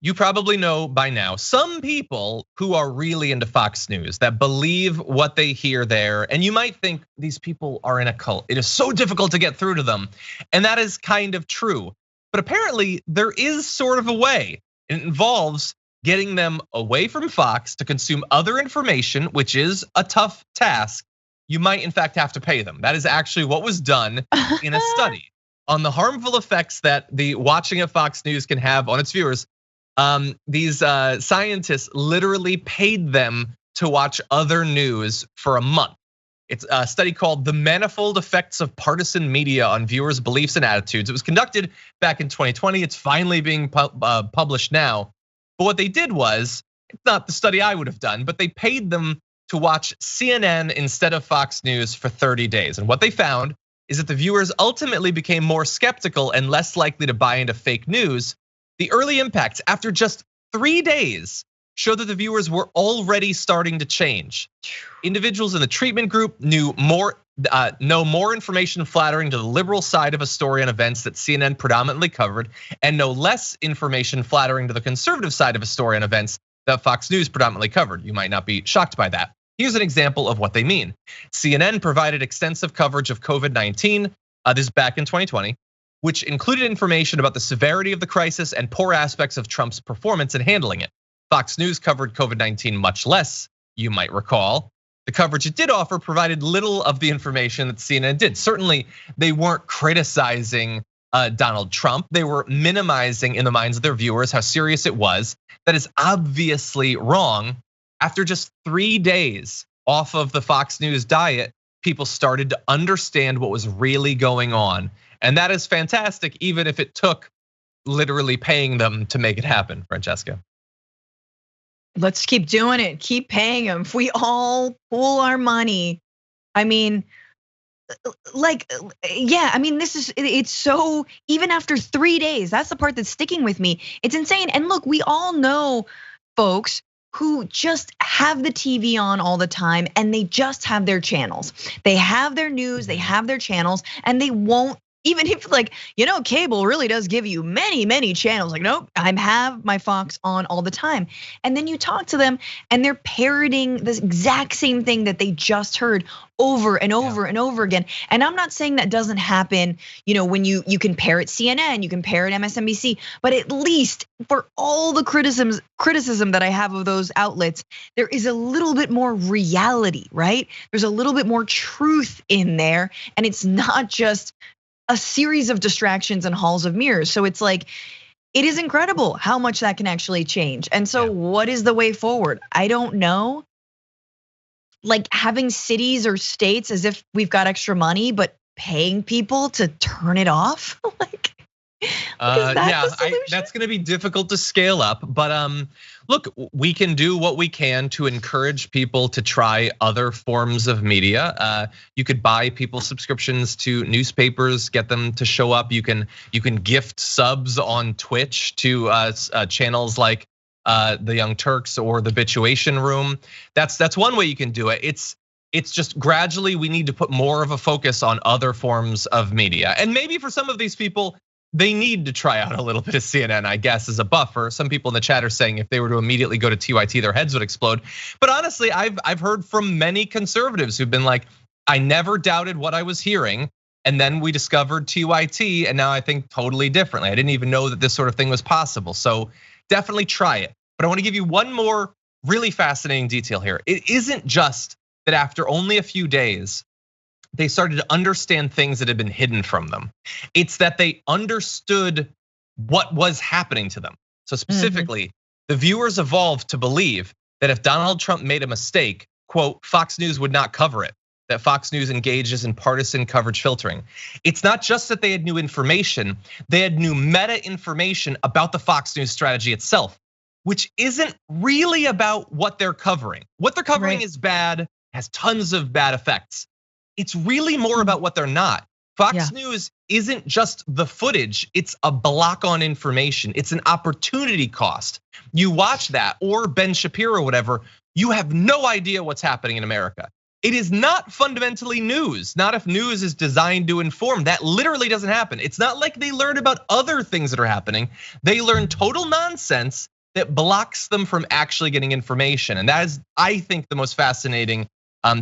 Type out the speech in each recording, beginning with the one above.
You probably know by now, some people who are really into Fox News that believe what they hear there, and you might think these people are in a cult. It is so difficult to get through to them, and that is kind of true. But apparently there is sort of a way. It involves getting them away from Fox to consume other information, which is a tough task. You might in fact have to pay them. That is actually what was done in a study on the harmful effects that the watching of Fox News can have on its viewers. These scientists literally paid them to watch other news for a month. It's a study called The Manifold Effects of Partisan Media on Viewers' Beliefs and Attitudes. It was conducted back in 2020. It's finally being published now. But what they did was, it's not the study I would have done, but they paid them to watch CNN instead of Fox News for 30 days. And what they found is that the viewers ultimately became more skeptical and less likely to buy into fake news. The early impacts after just 3 days show that the viewers were already starting to change. Individuals in the treatment group know more information flattering to the liberal side of a story on events that CNN predominantly covered, and know less information flattering to the conservative side of a story on events that Fox News predominantly covered. You might not be shocked by that. Here's an example of what they mean. CNN provided extensive coverage of COVID-19, this is back in 2020, which included information about the severity of the crisis and poor aspects of Trump's performance in handling it. Fox News covered COVID-19 much less, you might recall. The coverage it did offer provided little of the information that CNN did. Certainly, they weren't criticizing Donald Trump. They were minimizing in the minds of their viewers how serious it was. That is obviously wrong. After just 3 days off of the Fox News diet, people started to understand what was really going on. And that is fantastic, even if it took literally paying them to make it happen, Francesca. Let's keep doing it, keep paying them. If we all pool our money, I mean, yeah, I mean, it's so, even after 3 days, that's the part that's sticking with me. It's insane. And look, we all know folks who just have the TV on all the time and they just have their channels. They have their news, they have their channels, and they won't, even if cable really does give you many channels. Like, nope, I have my Fox on all the time. And then you talk to them and they're parroting the exact same thing that they just heard over and over and over again. And I'm not saying that doesn't happen, when you can parrot CNN, you can parrot MSNBC, but at least for all the criticism that I have of those outlets, there is a little bit more reality, right? There's a little bit more truth in there, and it's not just a series of distractions and halls of mirrors. So it's like, it is incredible how much that can actually change. And so what is the way forward? I don't know. Like having cities or states as if we've got extra money, but paying people to turn it off. That's gonna be difficult to scale up, but look, we can do what we can to encourage people to try other forms of media. You could buy people subscriptions to newspapers, get them to show up. You can gift subs on Twitch to channels like the Young Turks or the Bituation Room. That's one way you can do it. It's just gradually we need to put more of a focus on other forms of media, and maybe for some of these people, they need to try out a little bit of CNN, I guess, as a buffer. Some people in the chat are saying if they were to immediately go to TYT, their heads would explode. But honestly, I've heard from many conservatives who've been like, I never doubted what I was hearing, and then we discovered TYT, and now I think totally differently. I didn't even know that this sort of thing was possible. So definitely try it. But I want to give you one more really fascinating detail here. It isn't just that after only a few days, they started to understand things that had been hidden from them. It's that they understood what was happening to them. So specifically, the viewers evolved to believe that if Donald Trump made a mistake, quote, Fox News would not cover it, that Fox News engages in partisan coverage filtering. It's not just that they had new information, they had new meta information about the Fox News strategy itself, which isn't really about what they're covering. What they're covering is bad, has tons of bad effects. It's really more about what they're not. Fox News isn't just the footage, it's a block on information. It's an opportunity cost. You watch that or Ben Shapiro or whatever, you have no idea what's happening in America. It is not fundamentally news. Not if news is designed to inform. That literally doesn't happen. It's not like they learn about other things that are happening. They learn total nonsense that blocks them from actually getting information. And that is, I think, the most fascinating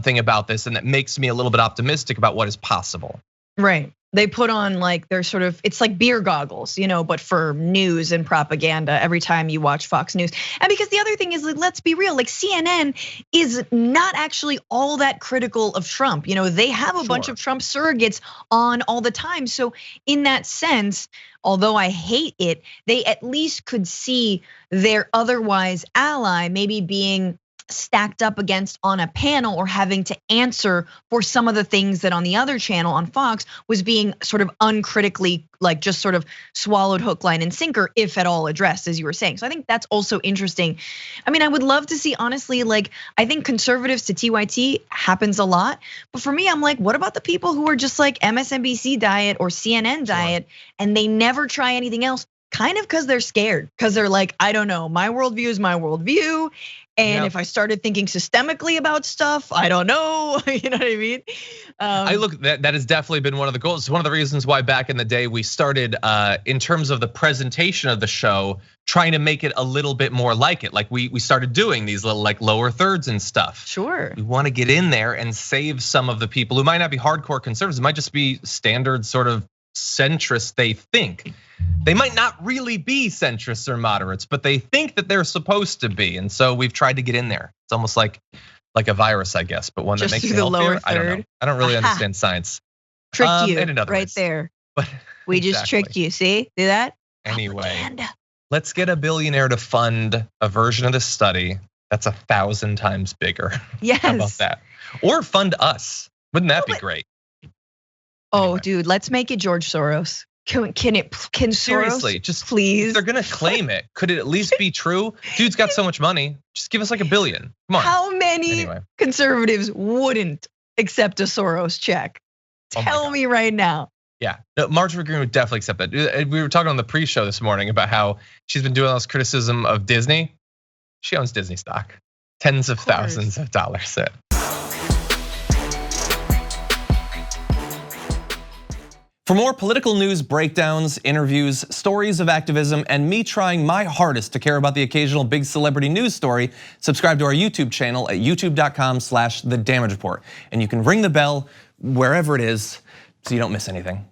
thing about this, and that makes me a little bit optimistic about what is possible. Right. They put on like their sort of, it's like beer goggles, but for news and propaganda every time you watch Fox News. And because the other thing is, like, let's be real, like CNN is not actually all that critical of Trump. They have a bunch of Trump surrogates on all the time. So in that sense, although I hate it, they at least could see their otherwise ally maybe being stacked up against on a panel or having to answer for some of the things that on the other channel on Fox was being sort of uncritically, like just sort of swallowed hook, line and sinker, if at all addressed, as you were saying. So I think that's also interesting. I mean, I would love to see, honestly, like I think conservatives to TYT happens a lot. But for me, I'm like, what about the people who are just like MSNBC diet or CNN diet and they never try anything else? Kind of because they're scared, because they're like, I don't know, my worldview is my worldview. And if I started thinking systemically about stuff, I don't know, you know what I mean? I look, that has definitely been one of the goals. It's one of the reasons why back in the day we started, in terms of the presentation of the show, trying to make it a little bit more like it. Like we started doing these little like lower thirds and stuff. Sure. We want to get in there and save some of the people who might not be hardcore conservatives, it might just be standard sort of centrist. They think they might not really be centrists or moderates, but they think that they're supposed to be. And so we've tried to get in there. It's almost like a virus, I guess, but one that makes you healthier. I don't know. I don't really understand science. Tricked you right there. But we just tricked you. See, do that? Anyway, let's get a billionaire to fund a version of this study that's 1,000 times bigger. Yes. How about that? Or fund us. Wouldn't that be great? Oh, anyway. Dude, let's make it George Soros. Can seriously, Soros, just please? If they're gonna claim it, could it at least be true? Dude's got so much money. Just give us like $1 billion. Come on. How many conservatives wouldn't accept a Soros check? Tell me right now. Yeah, no, Marjorie Greene would definitely accept that. We were talking on the pre-show this morning about how she's been doing all this criticism of Disney. She owns Disney stock, tens of thousands of dollars. For more political news breakdowns, interviews, stories of activism, and me trying my hardest to care about the occasional big celebrity news story, subscribe to our YouTube channel at youtube.com/The Damage Report. And you can ring the bell wherever it is so you don't miss anything.